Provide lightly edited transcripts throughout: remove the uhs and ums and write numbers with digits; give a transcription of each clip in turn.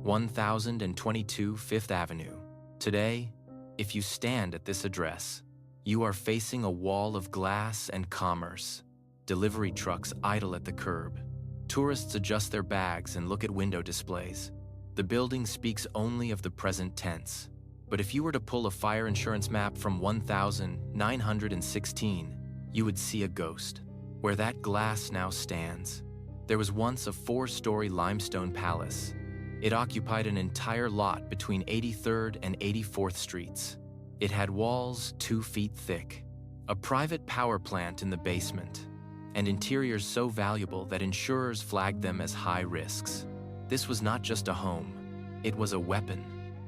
1022 Fifth Avenue. Today, if you stand at this address, you are facing a wall of glass and commerce. Delivery trucks idle at the curb. Tourists adjust their bags and look at window displays. The building speaks only of the present tense. But if you were to pull a fire insurance map from 1916, you would see a ghost. Where that glass now stands, there was once a 4-story limestone palace. It occupied an entire lot between 83rd and 84th Streets. It had walls 2 feet thick, a private power plant in the basement, and interiors so valuable that insurers flagged them as high risks. This was not just a home, it was a weapon.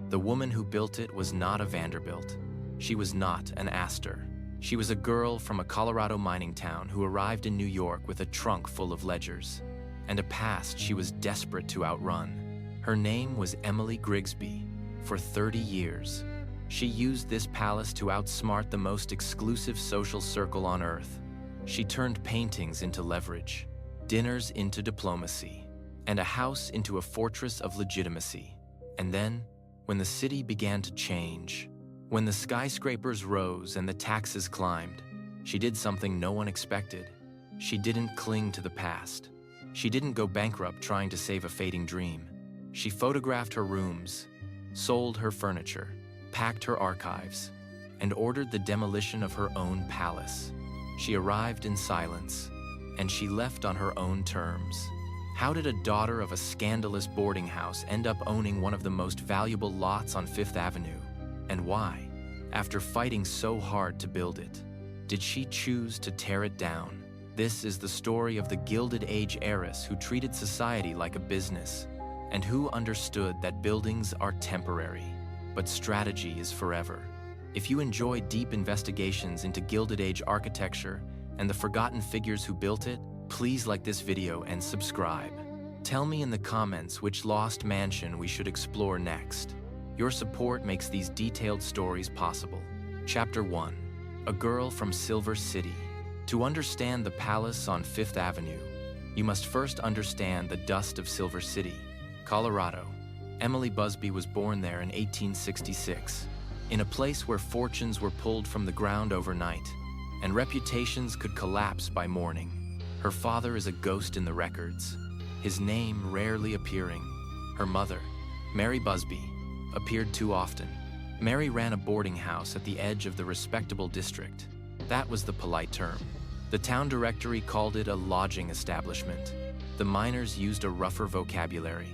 The woman who built it was not a Vanderbilt. She was not an Astor. She was a girl from a Colorado mining town who arrived in New York with a trunk full of ledgers and a past she was desperate to outrun. Her name was Emily Griggsby. For 30 years, she used this palace to outsmart the most exclusive social circle on Earth. She turned paintings into leverage, dinners into diplomacy, and a house into a fortress of legitimacy. And then, when the city began to change, when the skyscrapers rose and the taxes climbed, she did something no one expected. She didn't cling to the past. She didn't go bankrupt trying to save a fading dream. She photographed her rooms, sold her furniture, packed her archives, and ordered the demolition of her own palace. She arrived in silence, and she left on her own terms. How did a daughter of a scandalous boarding house end up owning one of the most valuable lots on Fifth Avenue? And why, after fighting so hard to build it, did she choose to tear it down? This is the story of the Gilded Age heiress who treated society like a business and who understood that buildings are temporary, but strategy is forever. If you enjoy deep investigations into Gilded Age architecture and the forgotten figures who built it, please like this video and subscribe. Tell me in the comments which lost mansion we should explore next. Your support makes these detailed stories possible. Chapter 1. A Girl from Silver City. To understand the palace on Fifth Avenue, you must first understand the dust of Silver City, Colorado. Emily Busby was born there in 1866, in a place where fortunes were pulled from the ground overnight, and reputations could collapse by morning. Her father is a ghost in the records, his name rarely appearing. Her mother, Mary Busby, appeared too often. Mary ran a boarding house at the edge of the respectable district. That was the polite term. The town directory called it a lodging establishment. The miners used a rougher vocabulary.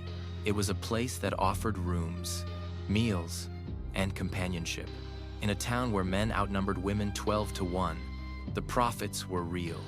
It was a place that offered rooms, meals, and companionship. In a town where men outnumbered women 12-1, the profits were real.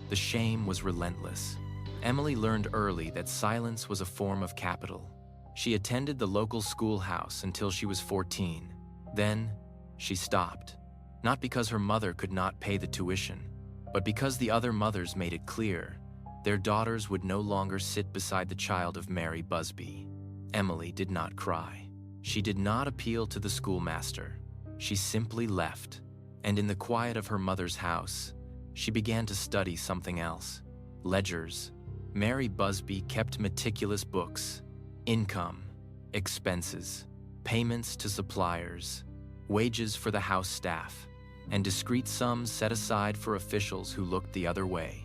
The shame was relentless. Emily learned early that silence was a form of capital. She attended the local schoolhouse until she was 14. Then, she stopped. Not because her mother could not pay the tuition, but because the other mothers made it clear their daughters would no longer sit beside the child of Mary Busby. Emily did not cry. She did not appeal to the schoolmaster. She simply left, and in the quiet of her mother's house, she began to study something else. Ledgers. Mary Busby kept meticulous books. Income, expenses, payments to suppliers, wages for the house staff, and discrete sums set aside for officials who looked the other way.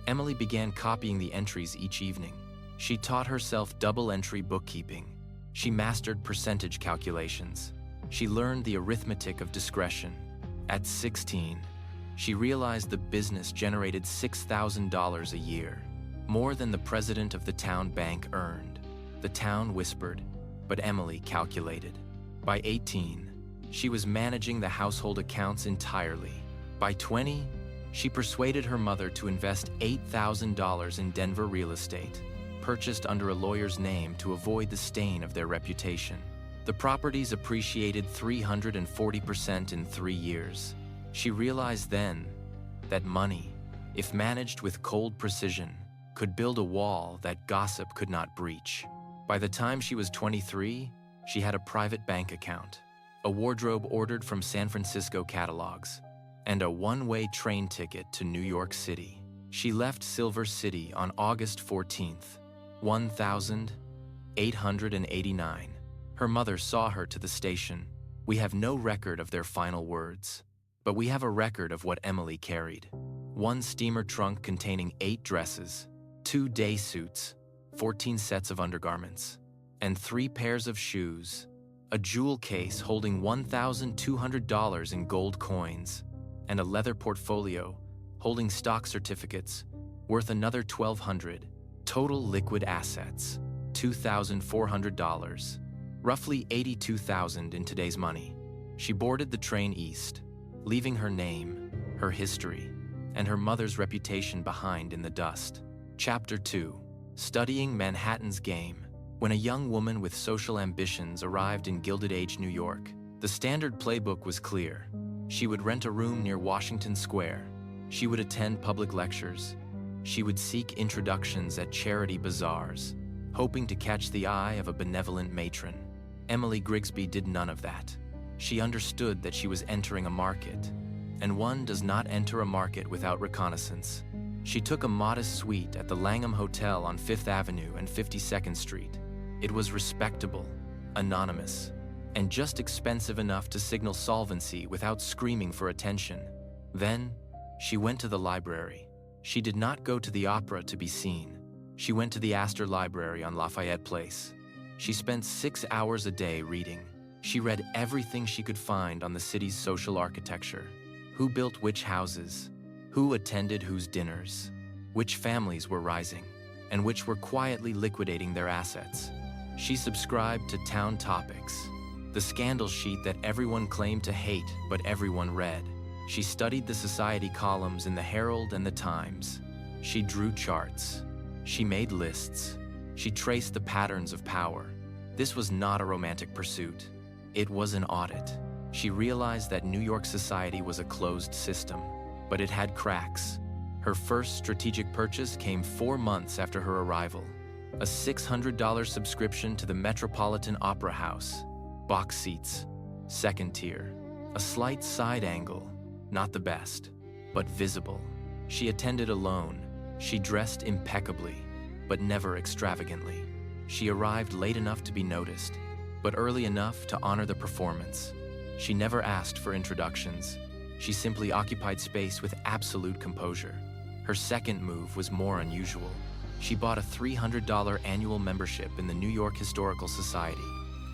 Emily began copying the entries each evening. She taught herself double-entry bookkeeping. She mastered percentage calculations. She learned the arithmetic of discretion. At 16, she realized the business generated $6,000 a year, more than the president of the town bank earned. The town whispered, but Emily calculated. By 18, she was managing the household accounts entirely. By 20, she persuaded her mother to invest $8,000 in Denver real estate, purchased under a lawyer's name to avoid the stain of their reputation. The properties appreciated 340% in 3 years. She realized then that money, if managed with cold precision, could build a wall that gossip could not breach. By the time she was 23, she had a private bank account, a wardrobe ordered from San Francisco catalogs, and a one-way train ticket to New York City. She left Silver City on August 14th, 889. Her mother saw her to the station. We have no record of their final words, but we have a record of what Emily carried. One steamer trunk containing 8 dresses, 2 day suits, 14 sets of undergarments, and 3 pairs of shoes, a jewel case holding $1,200 in gold coins, and a leather portfolio holding stock certificates worth another $1,200. Total liquid assets, $2,400, roughly $82,000 in today's money. She boarded the train east, leaving her name, her history, and her mother's reputation behind in the dust. Chapter 2. Studying Manhattan's Game. When a young woman with social ambitions arrived in Gilded Age, New York, the standard playbook was clear. She would rent a room near Washington Square. She would attend public lectures. She would seek introductions at charity bazaars, hoping to catch the eye of a benevolent matron. Emily Griggsby did none of that. She understood that she was entering a market, and one does not enter a market without reconnaissance. She took a modest suite at the Langham Hotel on 5th Avenue and 52nd Street. It was respectable, anonymous, and just expensive enough to signal solvency without screaming for attention. Then, she went to the library. She did not go to the opera to be seen. She went to the Astor Library on Lafayette Place. She spent 6 hours a day reading. She read everything she could find on the city's social architecture. Who built which houses? Who attended whose dinners? Which families were rising? And which were quietly liquidating their assets? She subscribed to Town Topics, the scandal sheet that everyone claimed to hate but everyone read. She studied the society columns in the Herald and the Times. She drew charts. She made lists. She traced the patterns of power. This was not a romantic pursuit. It was an audit. She realized that New York society was a closed system, but it had cracks. Her first strategic purchase came 4 months after her arrival. A $600 subscription to the Metropolitan Opera House. Box seats, second tier. A slight side angle, not the best, but visible. She attended alone. She dressed impeccably, but never extravagantly. She arrived late enough to be noticed, but early enough to honor the performance. She never asked for introductions. She simply occupied space with absolute composure. Her second move was more unusual. She bought a $300 annual membership in the New York Historical Society.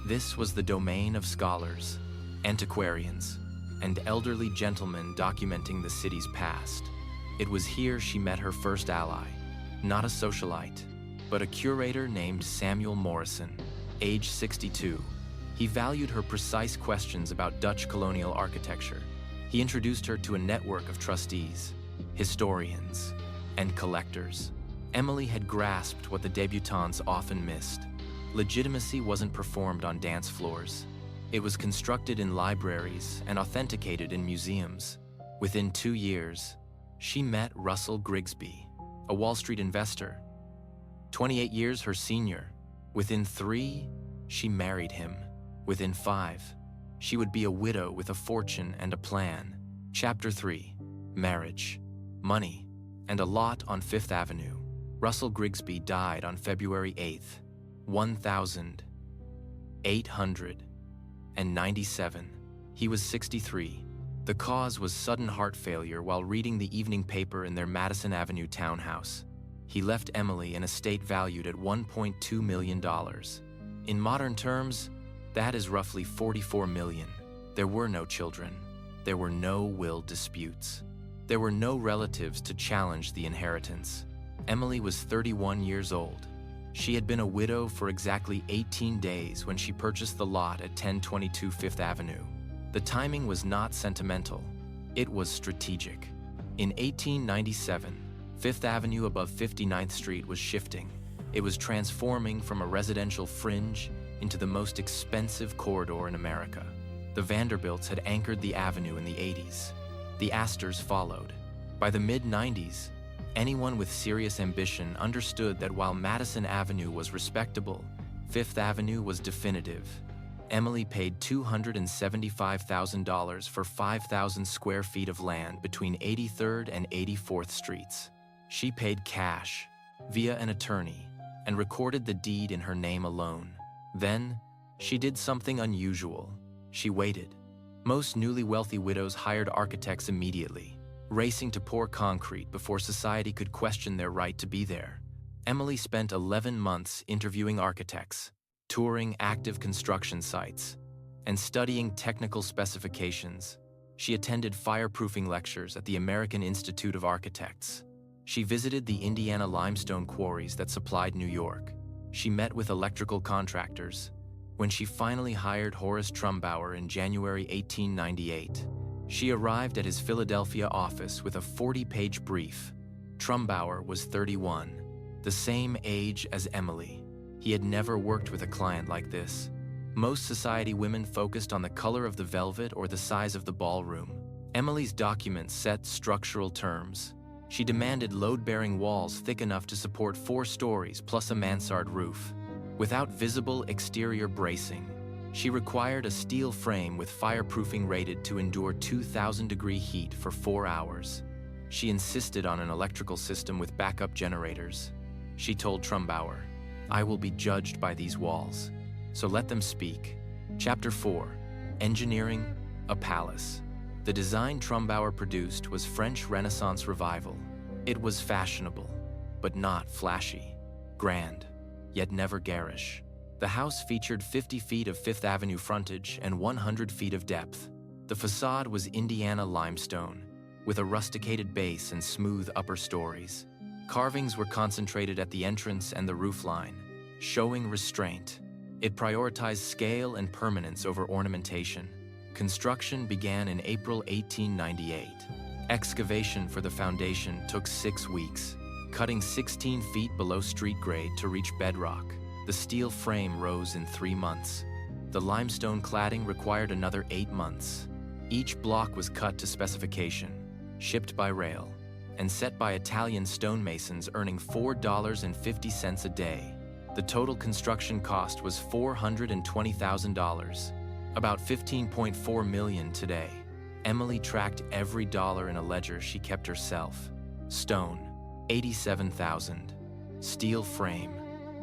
This was the domain of scholars, antiquarians, and elderly gentlemen documenting the city's past. It was here she met her first ally, not a socialite, but a curator named Samuel Morrison, age 62. He valued her precise questions about Dutch colonial architecture. He introduced her to a network of trustees, historians, and collectors. Emily had grasped what the debutantes often missed. Legitimacy wasn't performed on dance floors. It was constructed in libraries and authenticated in museums. Within 2 years, she met Russell Grigsby, a Wall Street investor, 28 years her senior. Within 3, she married him. Within 5, she would be a widow with a fortune and a plan. Chapter 3. Marriage, money, and a lot on 5th Avenue. Russell Grigsby died on February 8th, 1897. He was 63. The cause was sudden heart failure while reading the evening paper in their Madison Avenue townhouse. He left Emily an estate valued at $1.2 million. In modern terms, that is roughly $44 million. There were no children. There were no will disputes. There were no relatives to challenge the inheritance. Emily was 31 years old. She had been a widow for exactly 18 days when she purchased the lot at 1022 Fifth Avenue. The timing was not sentimental. It was strategic. In 1897, Fifth Avenue above 59th Street was shifting. It was transforming from a residential fringe into the most expensive corridor in America. The Vanderbilts had anchored the avenue in the 80s. The Astors followed. By the mid-90s, anyone with serious ambition understood that while Madison Avenue was respectable, Fifth Avenue was definitive. Emily paid $275,000 for 5,000 square feet of land between 83rd and 84th Streets. She paid cash, via an attorney, and recorded the deed in her name alone. Then, she did something unusual. She waited. Most newly wealthy widows hired architects immediately, racing to pour concrete before society could question their right to be there. Emily spent 11 months interviewing architects, touring active construction sites, and studying technical specifications. She attended fireproofing lectures at the American Institute of Architects. She visited the Indiana limestone quarries that supplied New York. She met with electrical contractors. When she finally hired Horace Trumbauer in January 1898, she arrived at his Philadelphia office with a 40-page brief. Trumbauer was 31, the same age as Emily. He had never worked with a client like this. Most society women focused on the color of the velvet or the size of the ballroom. Emily's documents set structural terms. She demanded load-bearing walls thick enough to support 4 stories plus a mansard roof. Without visible exterior bracing, she required a steel frame with fireproofing rated to endure 2,000-degree heat for 4 hours. She insisted on an electrical system with backup generators. She told Trumbauer, "I will be judged by these walls, so let them speak." Chapter 4. Engineering a Palace. The design Trumbauer produced was French Renaissance revival. It was fashionable, but not flashy. Grand, yet never garish. The house featured 50 feet of Fifth Avenue frontage and 100 feet of depth. The facade was Indiana limestone, with a rusticated base and smooth upper stories. Carvings were concentrated at the entrance and the roofline, showing restraint. It prioritized scale and permanence over ornamentation. Construction began in April 1898. Excavation for the foundation took 6 weeks, cutting 16 feet below street grade to reach bedrock. The steel frame rose in 3 months. The limestone cladding required another 8 months. Each block was cut to specification, shipped by rail, and set by Italian stonemasons earning $4.50 a day. The total construction cost was $420,000, about $15.4 million today. Emily tracked every dollar in a ledger she kept herself. Stone, $87,000. Steel frame,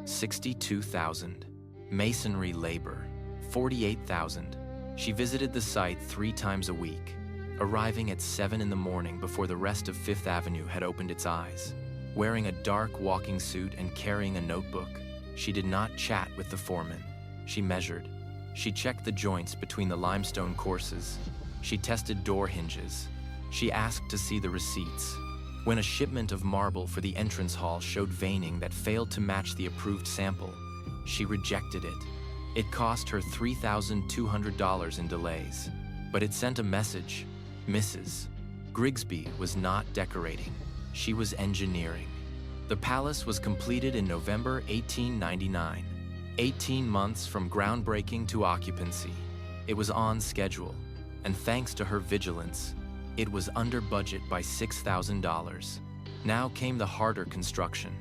$62,000. Masonry labor, $48,000. She visited the site 3 times a week, arriving at 7 in the morning before the rest of Fifth Avenue had opened its eyes. Wearing a dark walking suit and carrying a notebook, she did not chat with the foreman. She measured. She checked the joints between the limestone courses. She tested door hinges. She asked to see the receipts. When a shipment of marble for the entrance hall showed veining that failed to match the approved sample, she rejected it. It cost her $3,200 in delays, but it sent a message. Mrs. Griggsby was not decorating. She was engineering. The palace was completed in November 1899, 18 months from groundbreaking to occupancy. It was on schedule, and thanks to her vigilance, it was under budget by $6,000. Now came the harder construction,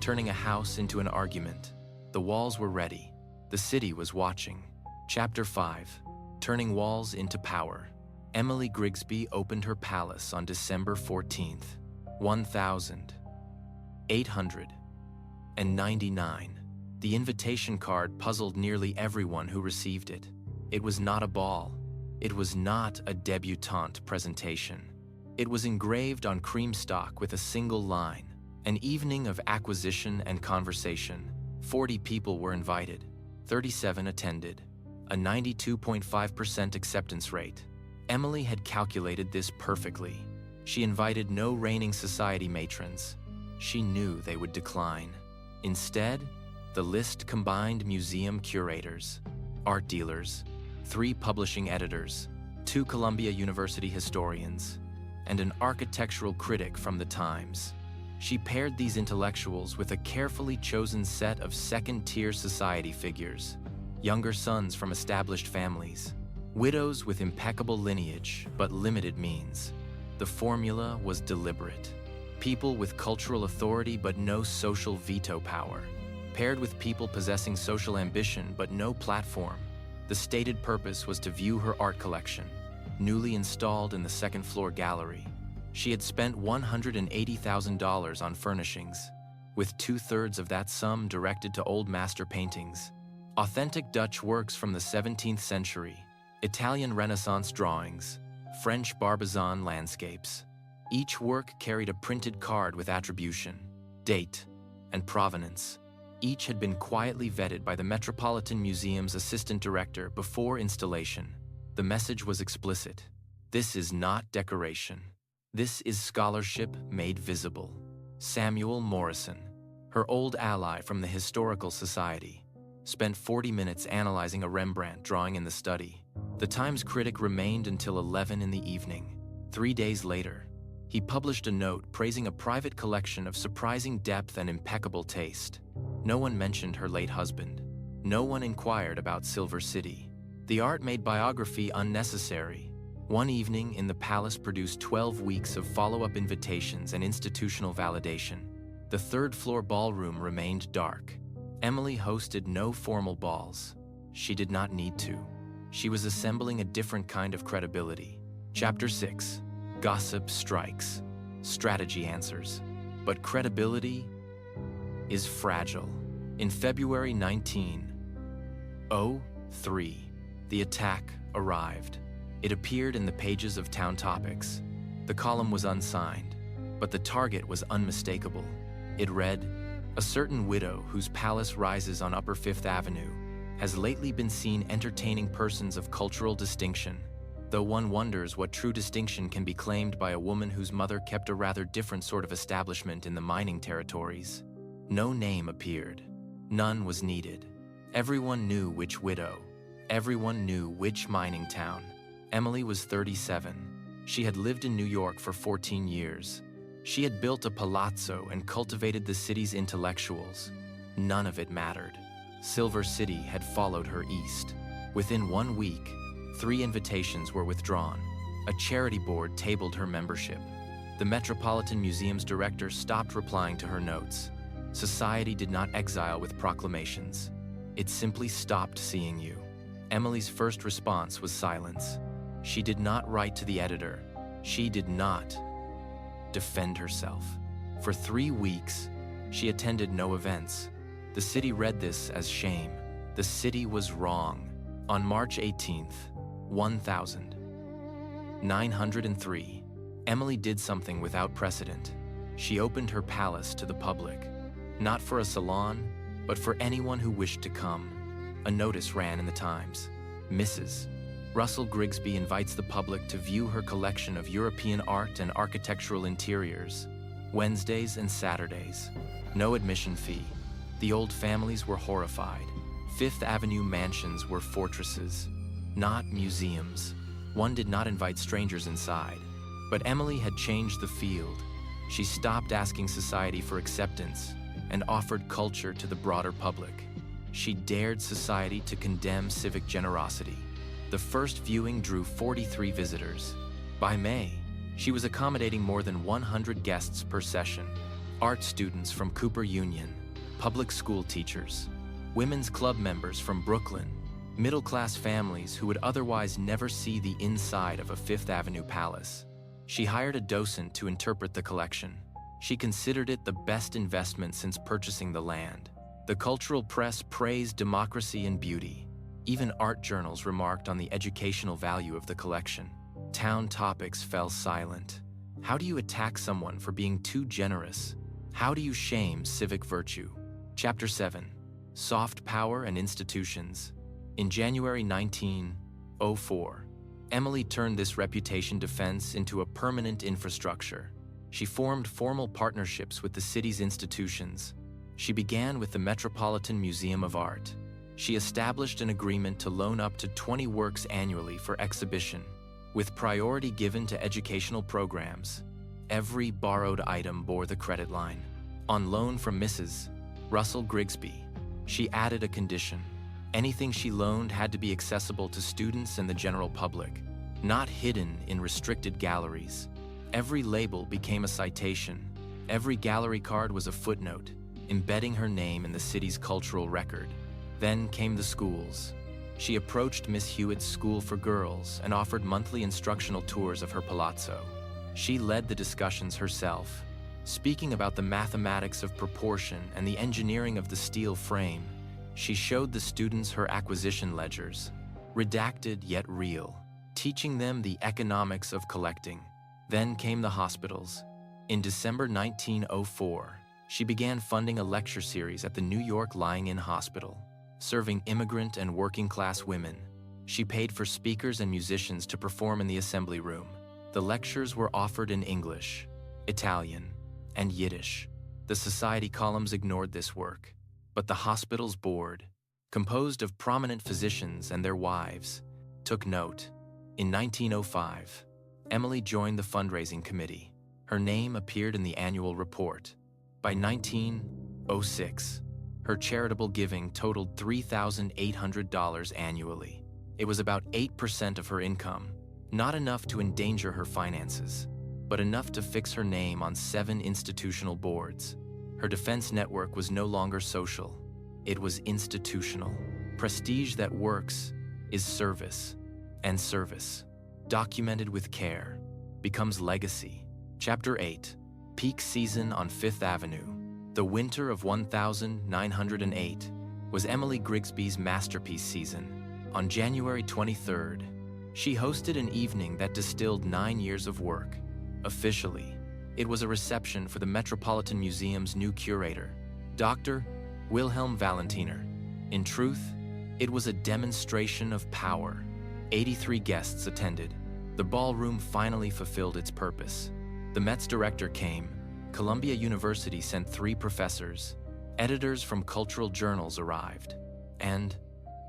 turning a house into an argument. The walls were ready. The city was watching. Chapter 5. Turning Walls into Power. Emily Griggsby opened her palace on December 14th, 1899. The invitation card puzzled nearly everyone who received it. It was not a ball. It was not a debutante presentation. It was engraved on cream stock with a single line, an evening of acquisition and conversation. 40 people were invited. 37 attended, a 92.5% acceptance rate. Emily had calculated this perfectly. She invited no reigning society matrons. She knew they would decline. Instead, the list combined museum curators, art dealers, 3 publishing editors, 2 Columbia University historians, and an architectural critic from the Times. She paired these intellectuals with a carefully chosen set of second-tier society figures, younger sons from established families, widows with impeccable lineage but limited means. The formula was deliberate. People with cultural authority but no social veto power, paired with people possessing social ambition but no platform. The stated purpose was to view her art collection, newly installed in the second-floor gallery. She had spent $180,000 on furnishings. with 2/3 of that sum directed to old master paintings. Authentic Dutch works from the 17th century, Italian Renaissance drawings, French Barbizon landscapes. Each work carried a printed card with attribution, date, and provenance. Each had been quietly vetted by the Metropolitan Museum's assistant director before installation. The message was explicit. This is not decoration. This is scholarship made visible. Samuel Morrison, her old ally from the Historical Society, spent 40 minutes analyzing a Rembrandt drawing in the study. The Times critic remained until 11 in the evening. 3 days later, he published a note praising a private collection of surprising depth and impeccable taste. No one mentioned her late husband. No one inquired about Silver City. The art made biography unnecessary. One evening in the palace produced 12 weeks of follow-up invitations and institutional validation. The third-floor ballroom remained dark. Emily hosted no formal balls. She did not need to. She was assembling a different kind of credibility. Chapter 6. Gossip strikes. Strategy answers. But credibility is fragile. In February 1903, the attack arrived. It appeared in the pages of Town Topics. The column was unsigned, but the target was unmistakable. It read, "A certain widow whose palace rises on Upper Fifth Avenue has lately been seen entertaining persons of cultural distinction, though one wonders what true distinction can be claimed by a woman whose mother kept a rather different sort of establishment in the mining territories." No name appeared. None was needed. Everyone knew which widow. Everyone knew which mining town. Emily was 37. She had lived in New York for 14 years. She had built a palazzo and cultivated the city's intellectuals. None of it mattered. Silver City had followed her east. Within 1 week, 3 invitations were withdrawn. A charity board tabled her membership. The Metropolitan Museum's director stopped replying to her notes. Society did not exile with proclamations. It simply stopped seeing you. Emily's first response was silence. She did not write to the editor. She did not defend herself. For 3 weeks, she attended no events. The city read this as shame. The city was wrong. On March 18th, 1903, Emily did something without precedent. She opened her palace to the public. Not for a salon, but for anyone who wished to come. A notice ran in the Times. Mrs. Russell Griggsby invites the public to view her collection of European art and architectural interiors, Wednesdays and Saturdays. No admission fee. The old families were horrified. Fifth Avenue mansions were fortresses, not museums. One did not invite strangers inside. But Emily had changed the field. She stopped asking society for acceptance and offered culture to the broader public. She dared society to condemn civic generosity. The first viewing drew 43 visitors. By May, she was accommodating more than 100 guests per session. Art students from Cooper Union, public school teachers, women's club members from Brooklyn, middle-class families who would otherwise never see the inside of a Fifth Avenue palace. She hired a docent to interpret the collection. She considered it the best investment since purchasing the land. The cultural press praised democracy and beauty. Even art journals remarked on the educational value of the collection. Town Topics fell silent. How do you attack someone for being too generous? How do you shame civic virtue? Chapter 7. Soft Power and Institutions. In January 1904, Emily turned this reputation defense into a permanent infrastructure. She formed formal partnerships with the city's institutions. She began with the Metropolitan Museum of Art. She established an agreement to loan up to 20 works annually for exhibition, with priority given to educational programs. Every borrowed item bore the credit line. On loan from Mrs. Russell Griggsby, she added a condition. Anything she loaned had to be accessible to students and the general public, not hidden in restricted galleries. Every label became a citation. Every gallery card was a footnote, embedding her name in the city's cultural record. Then came the schools. She approached Miss Hewitt's School for Girls and offered monthly instructional tours of her palazzo. She led the discussions herself. Speaking about the mathematics of proportion and the engineering of the steel frame, she showed the students her acquisition ledgers, redacted yet real, teaching them the economics of collecting. Then came the hospitals. In December 1904, she began funding a lecture series at the New York Lying-in Hospital, serving immigrant and working-class women. She paid for speakers and musicians to perform in the assembly room. The lectures were offered in English, Italian, and Yiddish. The society columns ignored this work, but the hospital's board, composed of prominent physicians and their wives, took note. In 1905, Emily joined the fundraising committee. Her name appeared in the annual report. By 1906, her charitable giving totaled $3,800 annually. It was about 8% of her income, not enough to endanger her finances, but enough to fix her name on 7 institutional boards. Her defense network was no longer social. It was institutional. Prestige that works is service, and service, documented with care, becomes legacy. Chapter 8, Peak Season on Fifth Avenue. The winter of 1908 was Emily Griggsby's masterpiece season. On January 23rd, she hosted an evening that distilled 9 years of work. Officially, it was a reception for the Metropolitan Museum's new curator, Dr. Wilhelm Valentiner. In truth, it was a demonstration of power. 83 guests attended. The ballroom finally fulfilled its purpose. The Met's director came. Columbia University sent 3 professors. Editors from cultural journals arrived. And,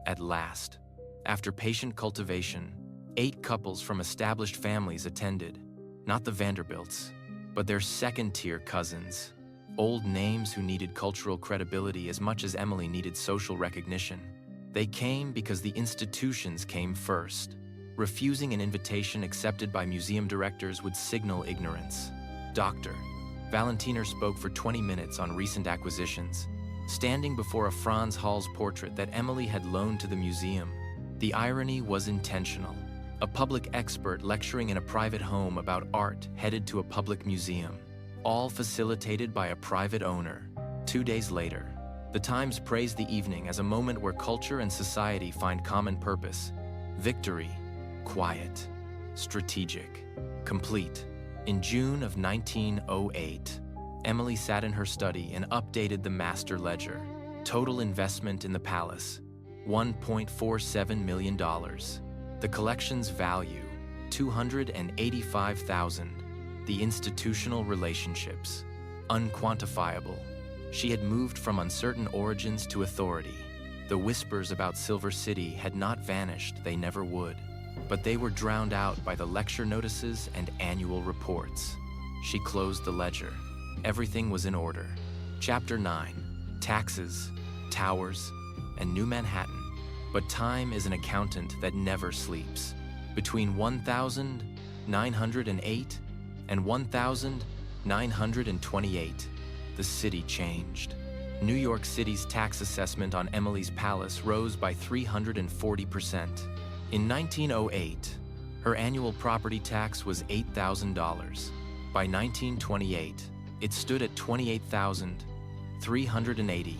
at last, after patient cultivation, 8 couples from established families attended. Not the Vanderbilts, but their second-tier cousins. Old names who needed cultural credibility as much as Emily needed social recognition. They came because the institutions came first. Refusing an invitation accepted by museum directors would signal ignorance. Dr. Valentiner spoke for 20 minutes on recent acquisitions, standing before a Franz Hals portrait that Emily had loaned to the museum. The irony was intentional. A public expert lecturing in a private home about art headed to a public museum, all facilitated by a private owner. 2 days later, the Times praised the evening as a moment where culture and society find common purpose. Victory, quiet, strategic, complete. In June of 1908, Emily sat in her study and updated the master ledger. Total investment in the palace, $1.47 million. The collection's value, $285,000. The institutional relationships, unquantifiable. She had moved from uncertain origins to authority. The whispers about Silver City had not vanished, they never would. But they were drowned out by the lecture notices and annual reports. She closed the ledger. Everything was in order. Chapter 9, Taxes, Towers, and New Manhattan. But time is an accountant that never sleeps. Between 1908 and 1928, the city changed. New York City's tax assessment on Emily's palace rose by 340%. In 1908, her annual property tax was $8,000. By 1928, it stood at $28,380.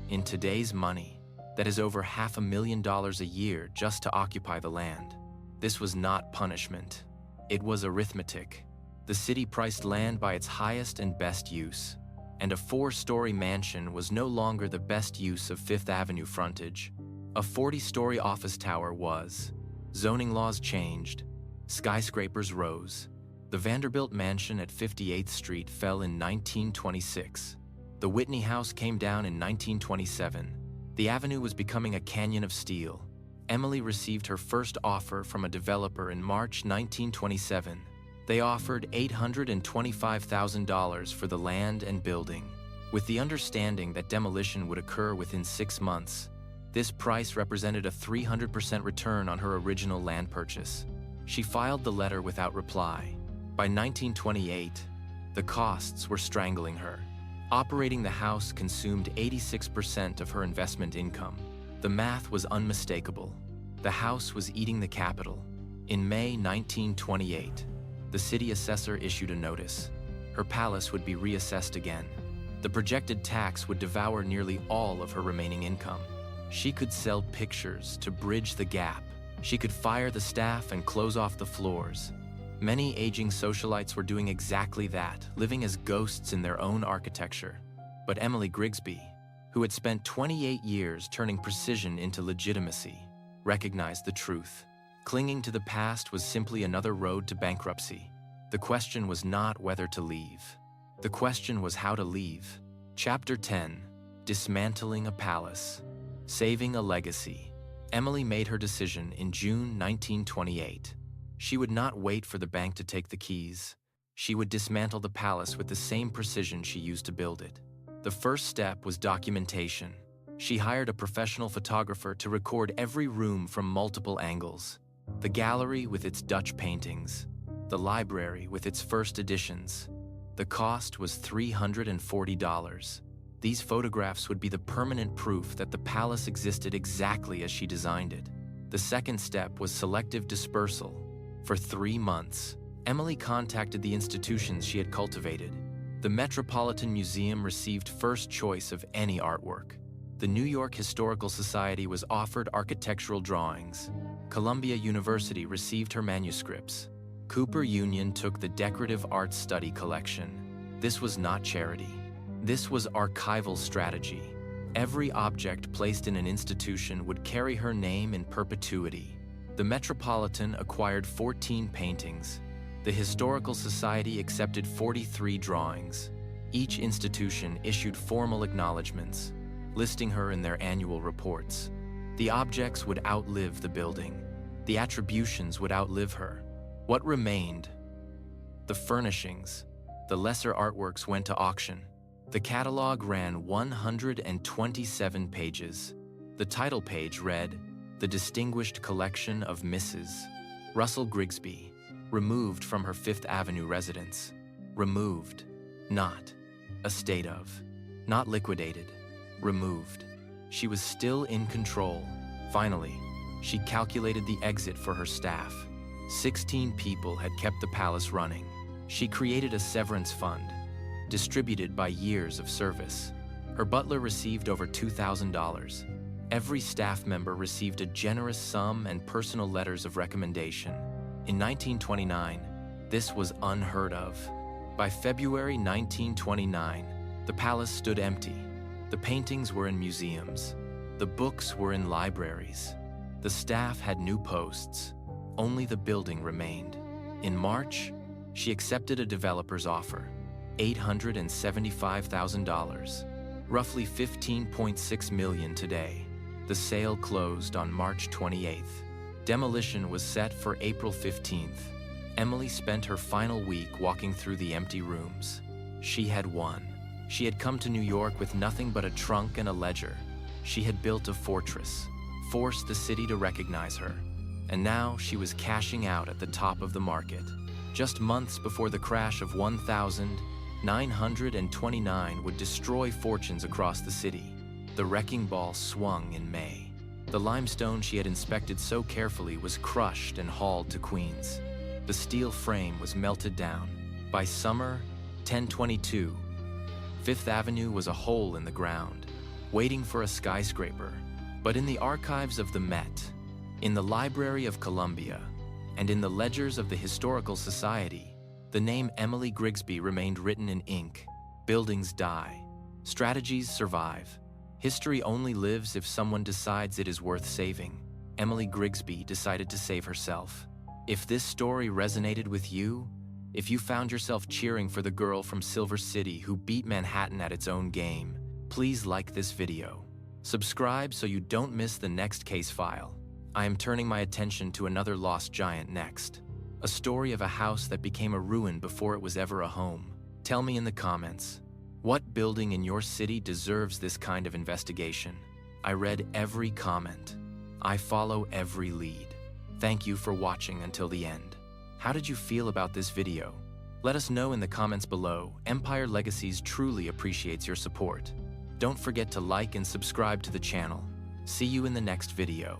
In today's money, that is over $500,000 a year just to occupy the land. This was not punishment. It was arithmetic. The city priced land by its highest and best use, and a 4-story mansion was no longer the best use of Fifth Avenue frontage. A 40-story office tower was. Zoning laws changed. Skyscrapers rose. The Vanderbilt mansion at 58th Street fell in 1926. The Whitney House came down in 1927. The avenue was becoming a canyon of steel. Emily received her first offer from a developer in March 1927. They offered $825,000 for the land and building, with the understanding that demolition would occur within 6 months. This price represented a 300% return on her original land purchase. She filed the letter without reply. By 1928, the costs were strangling her. Operating the house consumed 86% of her investment income. The math was unmistakable. The house was eating the capital. In May 1928, the city assessor issued a notice. her palace would be reassessed again. The projected tax would devour nearly all of her remaining income. She could sell pictures to bridge the gap. She could fire the staff and close off the floors. Many aging socialites were doing exactly that, living as ghosts in their own architecture. But Emily Griggsby, who had spent 28 years turning precision into legitimacy, recognized the truth. Clinging to the past was simply another road to bankruptcy. The question was not whether to leave. The question was how to leave. Chapter 10: Dismantling a Palace. Saving a Legacy. Emily made her decision in June 1928. She would not wait for the bank to take the keys. She would dismantle the palace with the same precision she used to build it. The first step was documentation. She hired a professional photographer to record every room from multiple angles. The gallery with its Dutch paintings, the library with its first editions. The cost was $340. These photographs would be the permanent proof that the palace existed exactly as she designed it. The second step was selective dispersal. For 3 months, Emily contacted the institutions she had cultivated. The Metropolitan Museum received first choice of any artwork. The New York Historical Society was offered architectural drawings. Columbia University received her manuscripts. Cooper Union took the decorative art study collection. This was not charity. This was archival strategy. Every object placed in an institution would carry her name in perpetuity. The Metropolitan acquired 14 paintings. The Historical Society accepted 43 drawings. Each institution issued formal acknowledgments, listing her in their annual reports. The objects would outlive the building. The attributions would outlive her. What remained? The furnishings. The lesser artworks went to auction. The catalog ran 127 pages. The title page read, "The Distinguished Collection of Mrs. Russell Griggsby, removed from her Fifth Avenue residence." Removed. Not a state of. Not liquidated. Removed. She was still in control. Finally, she calculated the exit for her staff. 16 people had kept the palace running. She created a severance fund, distributed by years of service. Her butler received over $2,000. Every staff member received a generous sum and personal letters of recommendation. In 1929, this was unheard of. By February 1929, the palace stood empty. The paintings were in museums. The books were in libraries. The staff had new posts. Only the building remained. In March, she accepted a developer's offer, $875,000, roughly $15.6 million today. The sale closed on March 28th. Demolition was set for April 15th. Emily spent her final week walking through the empty rooms. She had won. She had come to New York with nothing but a trunk and a ledger. She had built a fortress, forced the city to recognize her, and now she was cashing out at the top of the market. Just months before the crash of 1929 would destroy fortunes across the city, the wrecking ball swung in May. The limestone she had inspected so carefully was crushed and hauled to Queens. The steel frame was melted down. By summer, 1022, Fifth Avenue was a hole in the ground, waiting for a skyscraper. But in the archives of the Met, in the Library of Columbia, and in the ledgers of the Historical Society, the name Emily Griggsby remained written in ink. Buildings die. Strategies survive. History only lives if someone decides it is worth saving. Emily Griggsby decided to save herself. If this story resonated with you, if you found yourself cheering for the girl from Silver City who beat Manhattan at its own game, please like this video. Subscribe so you don't miss the next case file. I am turning my attention to another lost giant next. A story of a house that became a ruin before it was ever a home. Tell me in the comments, what building in your city deserves this kind of investigation? I read every comment. I follow every lead. Thank you for watching until the end. How did you feel about this video? Let us know in the comments below. Empire Legacies truly appreciates your support. Don't forget to like and subscribe to the channel. See you in the next video.